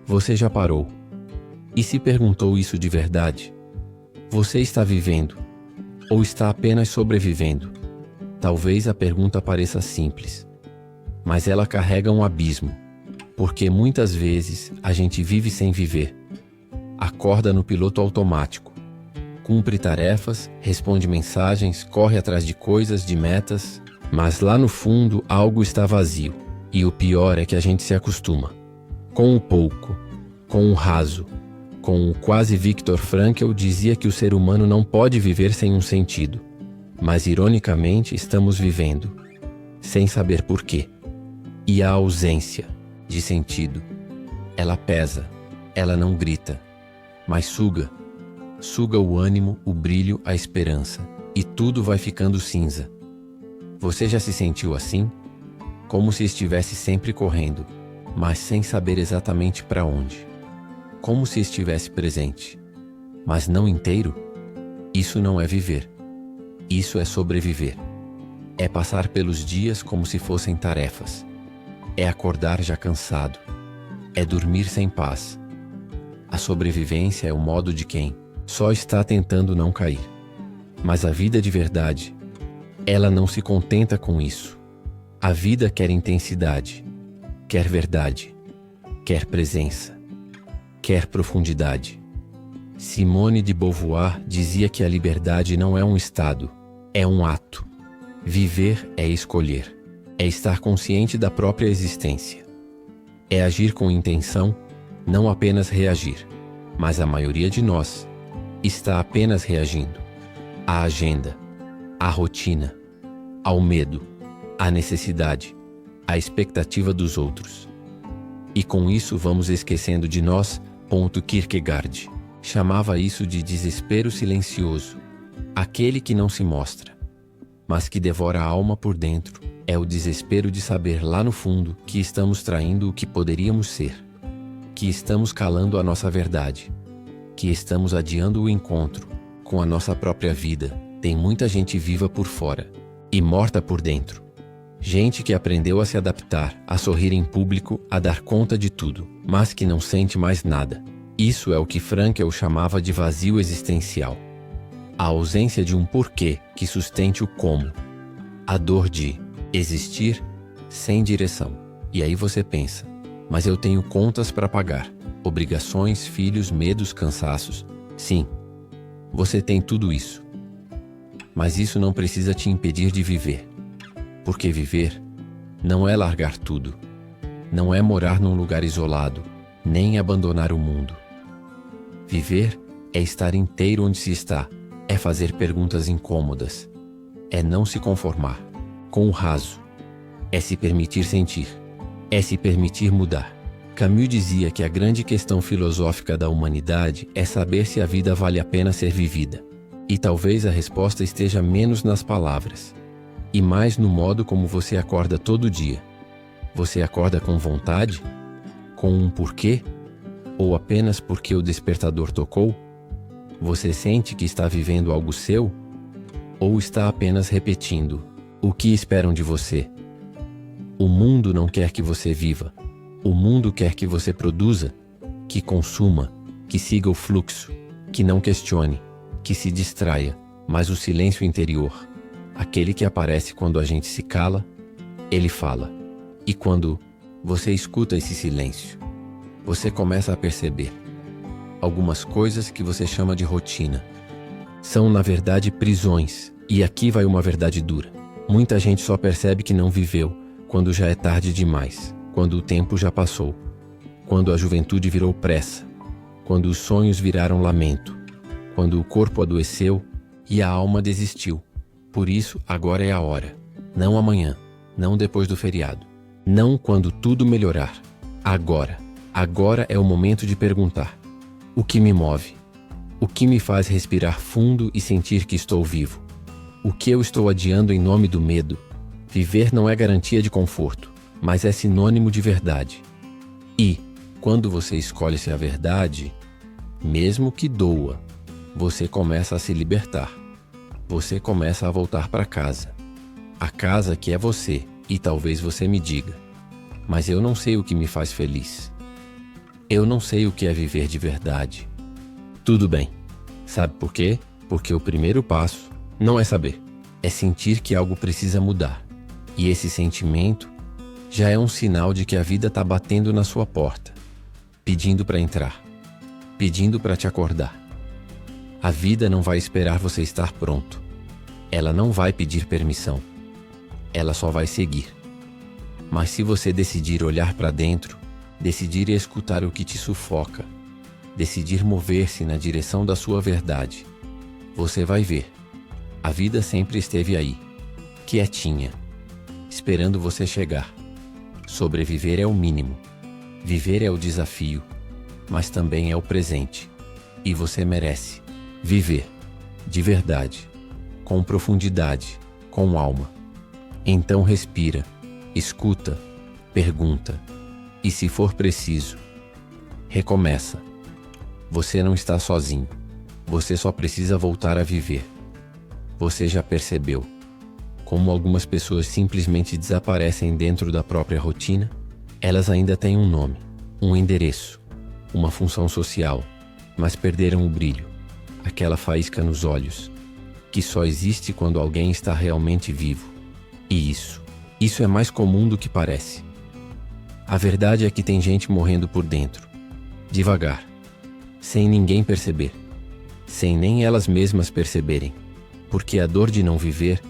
Você já parou e se perguntou isso de verdade? Você está vivendo ou está apenas sobrevivendo? Talvez a pergunta pareça simples, mas ela carrega um abismo, porque muitas vezes a gente vive sem viver. Acorda no piloto automático, cumpre tarefas, responde mensagens, corre atrás de coisas, de metas, mas lá no fundo algo está vazio. E o pior é que a gente se acostuma com o pouco, com o raso, com o quase Viktor Frankl dizia que o ser humano não pode viver sem um sentido. Mas ironicamente estamos vivendo, sem saber por quê. E a ausência de sentido, ela pesa, ela não grita, mas suga o ânimo, o brilho, a esperança, e tudo vai ficando cinza. Você já se sentiu assim? Como se estivesse sempre correndo, mas sem saber exatamente para onde. Como se estivesse presente, mas não inteiro? Isso não é viver. Isso é sobreviver. É passar pelos dias como se fossem tarefas. É acordar já cansado. É dormir sem paz. A sobrevivência é o modo de quem só está tentando não cair. Mas a vida de verdade, ela não se contenta com isso. A vida quer intensidade, quer verdade, quer presença, quer profundidade. Simone de Beauvoir dizia que a liberdade não é um estado, é um ato. Viver é escolher, é estar consciente da própria existência. É agir com intenção, não apenas reagir. Mas a maioria de nós está apenas reagindo à agenda, à rotina, ao medo, à necessidade, à expectativa dos outros. E com isso vamos esquecendo de nós. Kierkegaard chamava isso de desespero silencioso, aquele que não se mostra, mas que devora a alma por dentro. É o desespero de saber lá no fundo que estamos traindo o que poderíamos ser, que estamos calando a nossa verdade, que estamos adiando o encontro com a nossa própria vida. Tem muita gente viva por fora e morta por dentro. Gente que aprendeu a se adaptar, a sorrir em público, a dar conta de tudo, mas que não sente mais nada. Isso é o que Frankl chamava de vazio existencial. A ausência de um porquê que sustente o como. A dor de existir sem direção. E aí você pensa, mas eu tenho contas para pagar, obrigações, filhos, medos, cansaços. Sim, você tem tudo isso. Mas isso não precisa te impedir de viver. Porque viver não é largar tudo, não é morar num lugar isolado, nem abandonar o mundo. Viver é estar inteiro onde se está, é fazer perguntas incômodas, é não se conformar com o raso, é se permitir sentir, é se permitir mudar. Camus dizia que a grande questão filosófica da humanidade é saber se a vida vale a pena ser vivida. E talvez a resposta esteja menos nas palavras, e mais no modo como você acorda todo dia. Você acorda com vontade? Com um porquê? Ou apenas porque o despertador tocou? Você sente que está vivendo algo seu? Ou está apenas repetindo o que esperam de você? O mundo não quer que você viva. O mundo quer que você produza, que consuma, que siga o fluxo, que não questione, que se distraia. Mas o silêncio interior, aquele que aparece quando a gente se cala, ele fala. E quando você escuta esse silêncio, você começa a perceber algumas coisas que você chama de rotina. São, na verdade, prisões. E aqui vai uma verdade dura. Muita gente só percebe que não viveu quando já é tarde demais, quando o tempo já passou, quando a juventude virou pressa, quando os sonhos viraram lamento, quando o corpo adoeceu e a alma desistiu. Por isso, agora é a hora. Não amanhã, não depois do feriado, não quando tudo melhorar. Agora. Agora é o momento de perguntar: o que me move? O que me faz respirar fundo e sentir que estou vivo? O que eu estou adiando em nome do medo? Viver não é garantia de conforto, mas é sinônimo de verdade. E, quando você escolhe ser a verdade, mesmo que doa, você começa a se libertar. Você começa a voltar para casa. A casa que é você, e talvez você me diga: mas eu não sei o que me faz feliz. Eu não sei o que é viver de verdade. Tudo bem. Sabe por quê? Porque o primeiro passo não é saber, é sentir que algo precisa mudar. E esse sentimento já é um sinal de que a vida está batendo na sua porta, pedindo para entrar, pedindo para te acordar. A vida não vai esperar você estar pronto. Ela não vai pedir permissão. Ela só vai seguir. Mas se você decidir olhar para dentro, decidir escutar o que te sufoca, decidir mover-se na direção da sua verdade, você vai ver. A vida sempre esteve aí, quietinha, esperando você chegar. Sobreviver é o mínimo. Viver é o desafio, mas também é o presente. E você merece viver de verdade, com profundidade, com alma. Então respira, escuta, pergunta e, se for preciso, recomeça. Você não está sozinho. Você só precisa voltar a viver. Você já percebeu como algumas pessoas simplesmente desaparecem dentro da própria rotina? Elas ainda têm um nome, um endereço, uma função social, mas perderam o brilho, aquela faísca nos olhos, que só existe quando alguém está realmente vivo. E isso é mais comum do que parece. A verdade é que tem gente morrendo por dentro, devagar, sem ninguém perceber, sem nem elas mesmas perceberem, porque a dor de não viver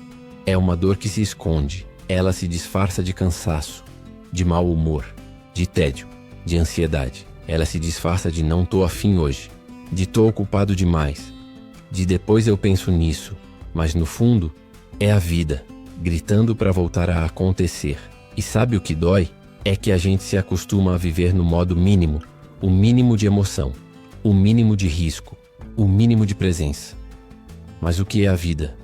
é uma dor que se esconde. Ela se disfarça de cansaço, de mau humor, de tédio, de ansiedade. Ela se disfarça de não tô afim hoje, de tô ocupado demais, de depois eu penso nisso, mas no fundo é a vida, gritando para voltar a acontecer. E sabe o que dói? É que a gente se acostuma a viver no modo mínimo, o mínimo de emoção, o mínimo de risco, o mínimo de presença. Mas o que é a vida?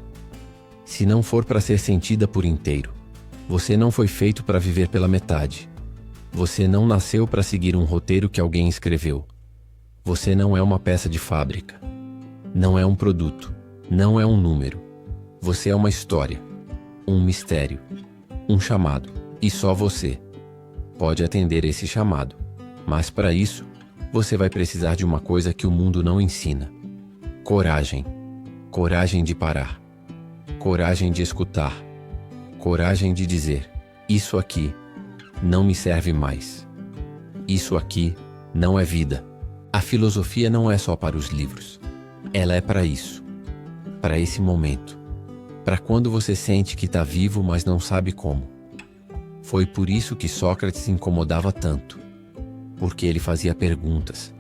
Se não for para ser sentida por inteiro, você não foi feito para viver pela metade. Você não nasceu para seguir um roteiro que alguém escreveu. Você não é uma peça de fábrica. Não é um produto. Não é um número. Você é uma história, um mistério, um chamado. E só você pode atender esse chamado. Mas para isso, você vai precisar de uma coisa que o mundo não ensina: coragem. Coragem de parar. Coragem de escutar. Coragem de dizer: isso aqui não me serve mais. Isso aqui não é vida. A filosofia não é só para os livros. Ela é para isso. Para esse momento. Para quando você sente que está vivo, mas não sabe como. Foi por isso que Sócrates se incomodava tanto. Porque ele fazia perguntas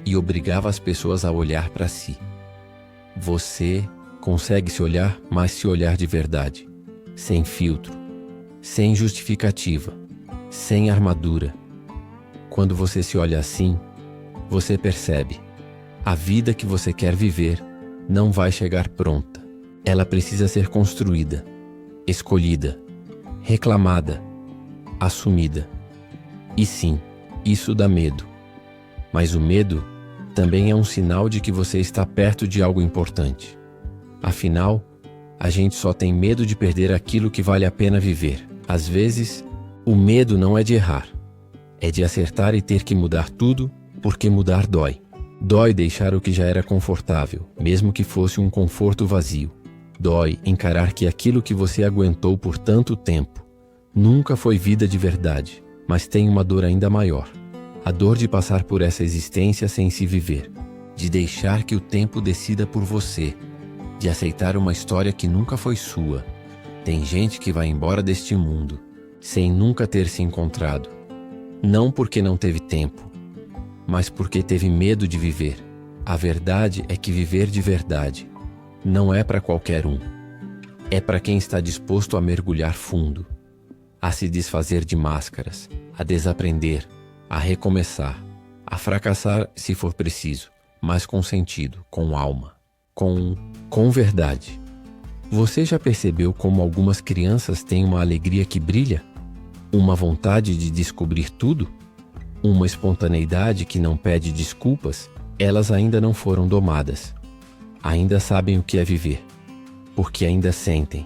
e obrigava as pessoas a olhar para si. Você consegue se olhar, mas se olhar de verdade, sem filtro, sem justificativa, sem armadura. Quando você se olha assim, você percebe: a vida que você quer viver não vai chegar pronta. Ela precisa ser construída, escolhida, reclamada, assumida. E sim, isso dá medo. Mas o medo também é um sinal de que você está perto de algo importante. Afinal, a gente só tem medo de perder aquilo que vale a pena viver. Às vezes, o medo não é de errar, é de acertar e ter que mudar tudo, porque mudar dói. Dói deixar o que já era confortável, mesmo que fosse um conforto vazio. Dói encarar que aquilo que você aguentou por tanto tempo nunca foi vida de verdade, mas tem uma dor ainda maior. A dor de passar por essa existência sem se viver, de deixar que o tempo decida por você, de aceitar uma história que nunca foi sua. Tem gente que vai embora deste mundo sem nunca ter se encontrado. Não porque não teve tempo, mas porque teve medo de viver. A verdade é que viver de verdade não é para qualquer um. É para quem está disposto a mergulhar fundo, a se desfazer de máscaras, a desaprender, a recomeçar, a fracassar se for preciso, mas com sentido, com alma, com verdade. Você já percebeu como algumas crianças têm uma alegria que brilha? Uma vontade de descobrir tudo? Uma espontaneidade que não pede desculpas? Elas ainda não foram domadas. Ainda sabem o que é viver, porque ainda sentem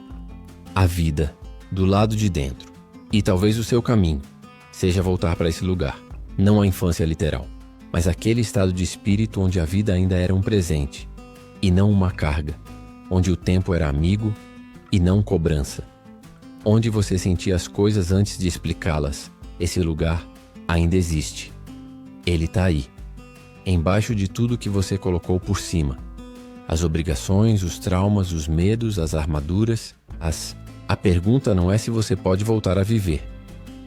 a vida do lado de dentro. E talvez o seu caminho seja voltar para esse lugar, não a infância literal. mas aquele estado de espírito onde a vida ainda era um presente, e não uma carga, onde o tempo era amigo e não cobrança, onde você sentia as coisas antes de explicá-las. Esse lugar ainda existe. Ele está aí, embaixo de tudo que você colocou por cima. As obrigações, os traumas, os medos, as armaduras, A pergunta não é se você pode voltar a viver.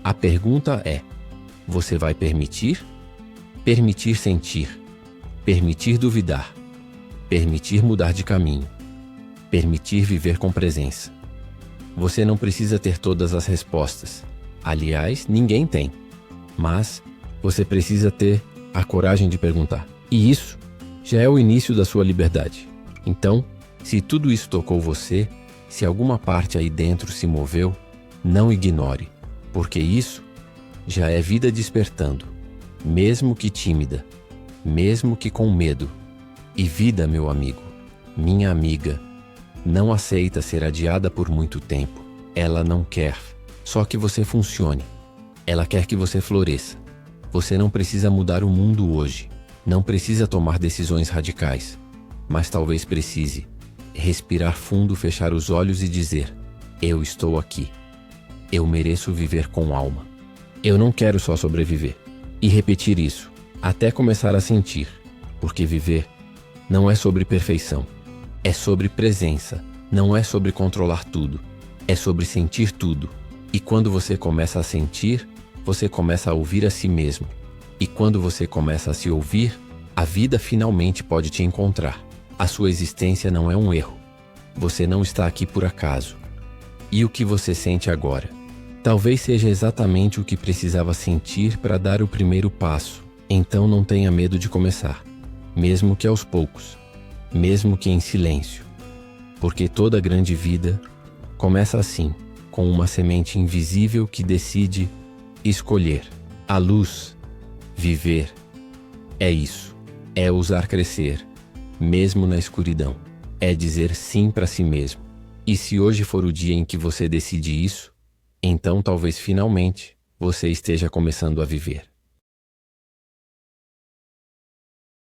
A pergunta é: você vai permitir? Permitir sentir, permitir duvidar, permitir mudar de caminho, permitir viver com presença. Você não precisa ter todas as respostas. Aliás, ninguém tem. Mas você precisa ter a coragem de perguntar. E isso já é o início da sua liberdade. Então, se tudo isso tocou você, se alguma parte aí dentro se moveu, não ignore, porque isso já é vida despertando, mesmo que tímida, mesmo que com medo. E vida, meu amigo, minha amiga, não aceita ser adiada por muito tempo. Ela não quer só que você funcione. Ela quer que você floresça. Você não precisa mudar o mundo hoje. Não precisa tomar decisões radicais. Mas talvez precise respirar fundo, fechar os olhos e dizer: eu estou aqui. Eu mereço viver com alma. Eu não quero só sobreviver. E repetir isso, até começar a sentir. Porque viver não é sobre perfeição. É sobre presença. Não é sobre controlar tudo. É sobre sentir tudo. E quando você começa a sentir, você começa a ouvir a si mesmo. E quando você começa a se ouvir, a vida finalmente pode te encontrar. A sua existência não é um erro. Você não está aqui por acaso. E o que você sente agora? Talvez seja exatamente o que precisava sentir para dar o primeiro passo. Então não tenha medo de começar, mesmo que aos poucos, mesmo que em silêncio. Porque toda grande vida começa assim, com uma semente invisível que decide escolher. A luz, viver, é isso. É ousar crescer, mesmo na escuridão. É dizer sim para si mesmo. E se hoje for o dia em que você decide isso, então talvez finalmente você esteja começando a viver.